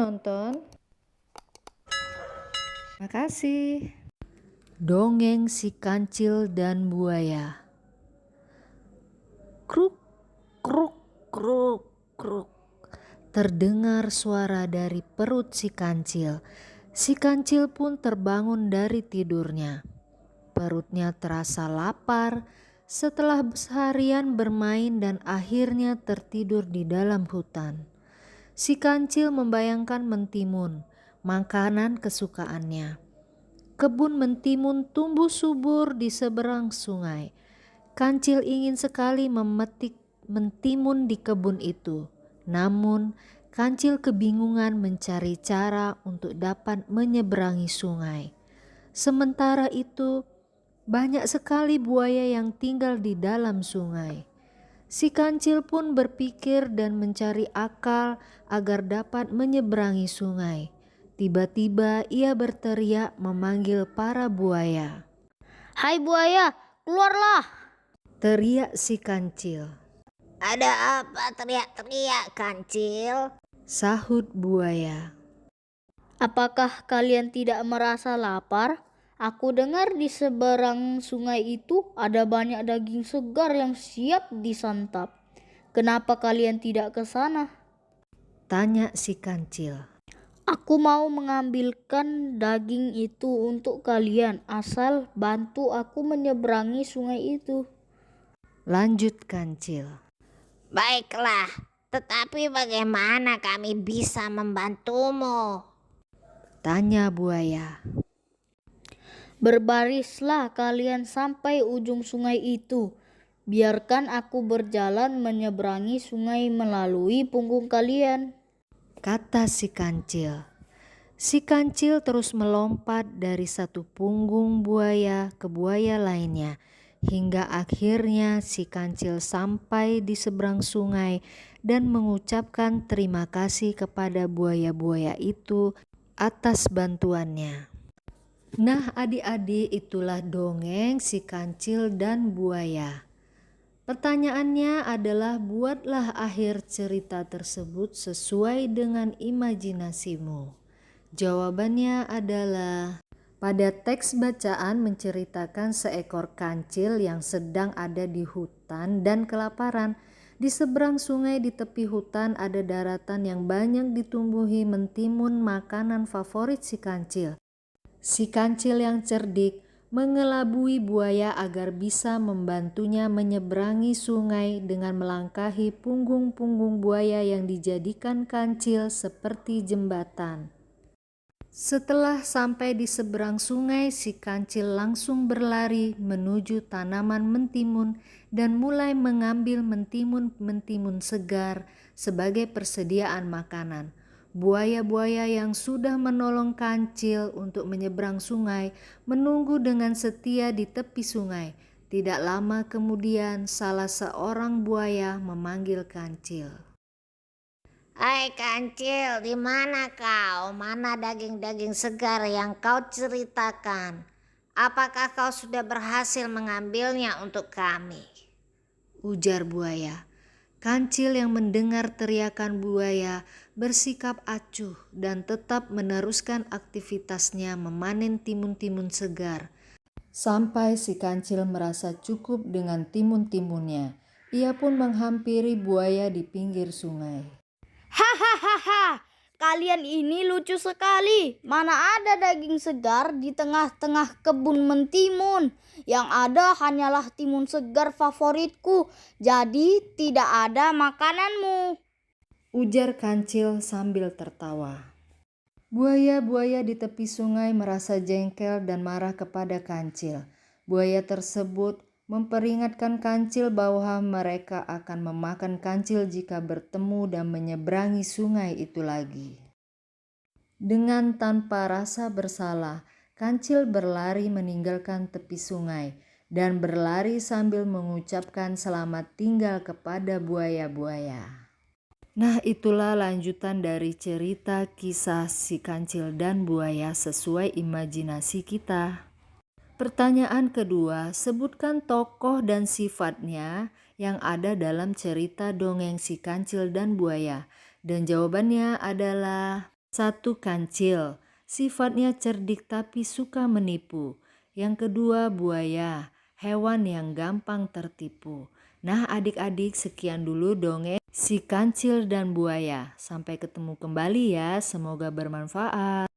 menonton. Makasih. Dongeng si Kancil dan Buaya. Kruk, kruk, kruk, kruk. Terdengar suara dari perut si Kancil. Si Kancil pun terbangun dari tidurnya. Perutnya terasa lapar setelah seharian bermain dan akhirnya tertidur di dalam hutan. Si Kancil membayangkan mentimun, makanan kesukaannya. Kebun mentimun tumbuh subur di seberang sungai. Kancil ingin sekali memetik mentimun di kebun itu. Namun, Kancil kebingungan mencari cara untuk dapat menyeberangi sungai. Sementara itu, banyak sekali buaya yang tinggal di dalam sungai. Si Kancil pun berpikir dan mencari akal agar dapat menyeberangi sungai. Tiba-tiba ia berteriak memanggil para buaya. "Hai buaya, keluarlah!" Teriak si Kancil. "Ada apa teriak-teriak, Kancil?" Sahut buaya. "Apakah kalian tidak merasa lapar? Aku dengar di seberang sungai itu ada banyak daging segar yang siap disantap. Kenapa kalian tidak ke sana?" Tanya si Kancil. "Aku mau mengambilkan daging itu untuk kalian, asal bantu aku menyeberangi sungai itu." Lanjut Kancil. "Baiklah, tetapi bagaimana kami bisa membantumu?" Tanya buaya. "Berbarislah kalian sampai ujung sungai itu. Biarkan aku berjalan menyeberangi sungai melalui punggung kalian," kata si Kancil. Si Kancil terus melompat dari satu punggung buaya ke buaya lainnya, hingga akhirnya si Kancil sampai di seberang sungai dan mengucapkan terima kasih kepada buaya-buaya itu atas bantuannya. Nah adik-adik, itulah dongeng si Kancil dan Buaya. Pertanyaannya adalah, buatlah akhir cerita tersebut sesuai dengan imajinasimu. Jawabannya adalah, pada teks bacaan menceritakan seekor kancil yang sedang ada di hutan dan kelaparan. Di seberang sungai di tepi hutan ada daratan yang banyak ditumbuhi mentimun, makanan favorit si kancil. Si Kancil yang cerdik mengelabui buaya agar bisa membantunya menyeberangi sungai dengan melangkahi punggung-punggung buaya yang dijadikan Kancil seperti jembatan. Setelah sampai di seberang sungai, si Kancil langsung berlari menuju tanaman mentimun dan mulai mengambil mentimun-mentimun segar sebagai persediaan makanan. Buaya-buaya yang sudah menolong Kancil untuk menyeberang sungai menunggu dengan setia di tepi sungai. Tidak lama kemudian, salah seorang buaya memanggil Kancil. "Hai Kancil, di mana kau? Mana daging-daging segar yang kau ceritakan? Apakah kau sudah berhasil mengambilnya untuk kami?" Ujar buaya. Kancil yang mendengar teriakan buaya bersikap acuh dan tetap meneruskan aktivitasnya memanen timun-timun segar. Sampai si Kancil merasa cukup dengan timun-timunnya, ia pun menghampiri buaya di pinggir sungai. "Hahaha, kalian ini lucu sekali. Mana ada daging segar di tengah-tengah kebun mentimun? Yang ada hanyalah timun segar favoritku. Jadi tidak ada makananmu," Ujar Kancil sambil tertawa. Buaya-buaya di tepi sungai merasa jengkel dan marah kepada Kancil. Buaya tersebut memperingatkan Kancil bahwa mereka akan memakan Kancil jika bertemu dan menyeberangi sungai itu lagi. Dengan tanpa rasa bersalah, Kancil berlari meninggalkan tepi sungai dan berlari sambil mengucapkan selamat tinggal kepada buaya-buaya. Nah, itulah lanjutan dari cerita kisah si Kancil dan Buaya sesuai imajinasi kita. Pertanyaan kedua, sebutkan tokoh dan sifatnya yang ada dalam cerita dongeng si Kancil dan Buaya. Dan jawabannya adalah 1. Kancil, sifatnya cerdik tapi suka menipu. Yang kedua, buaya, hewan yang gampang tertipu. Nah adik-adik, sekian dulu dongeng si kancil dan buaya. Sampai ketemu kembali ya, semoga bermanfaat.